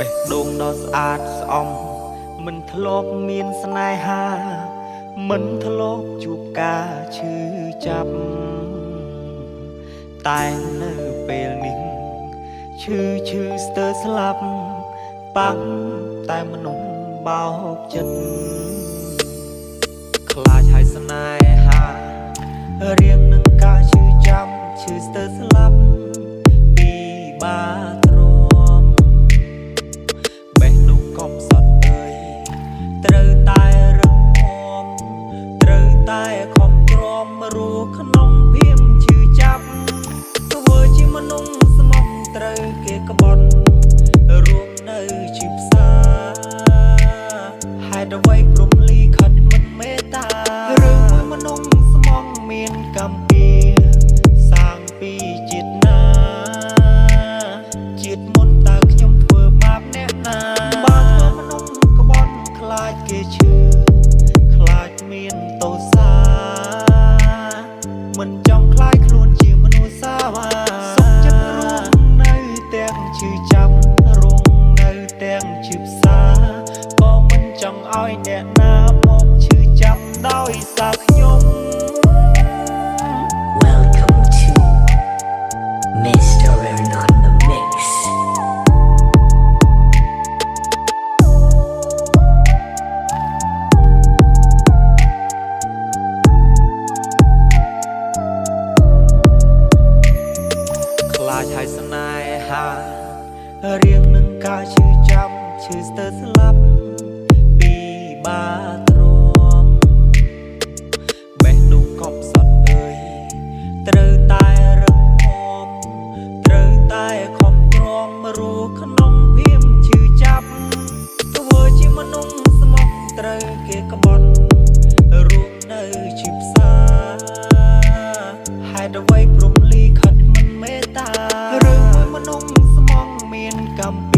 បេះដូងដ៏ស្អាតស្អំមិនធ្លាប់មានស្នេហាមិនធ្លាប់ជួបការឈឺចាប់តែនៅពេលនេះឈឺស្ទើរស្លាប់ប៉ាំងតែមនុស្សបោកចិត្តខ្លាចហើយស្នេហារៀងនឹងការឈឺចាំឈឺស្ទើរស្លាប់ពីបាទ្រាំបេះដូងកំសត់អើយត្រូវតែរឹងមាំត្រូវតែខំទ្រាំរស់ក្នុងភៀមឈឺចាប់ធ្វើជាមនុស្សស្មោះត្រូវគេក្បត់រួមនៅជាផ្សារហេតុអ្វីព្រំលីខិតមិនមេត្តារឿងមួយមនុស្សស្មោះមានកម្មពីសាងពីជាតិណាជាតិមុនតើខ្ញុំធ្វើបាបអ្នកណាបើធ្វើមនុស្សក្បត់ខ្លាចគេឈឺខ្លាចមានទោសាមិនចង់ខ្លាចខ្លួនជាមនុស្សសាវាសុខចិត្តរួមនៅទាំងឈឺចាប់រួមនៅទាំងឈឺផ្សាក៏មិនចង់ឲ្យអ្នកណាមកឈឺចាប់ដោយសារខ្ញុំ Welcome to Mr. Aaron on the mix. ខ្លាចហើយស្នេហារៀងនឹងការឈឺចាំឈឺស្ទើរស្លាប់ពីបាទ្រាំបេះដូងកំសត់អើយត្រូវតែរឹងមាំត្រូវតែខំទ្រាំរស់ក្នុងភៀមឈឺចាប់ធ្វើជាមនុស្សស្មោះត្រូវគេក្បត់រួមនៅជាផ្សារហេតុអ្វីព្រំលីខិតមិនមេត្តារឿងមួយមនុស្សស្មោះមានកម្ម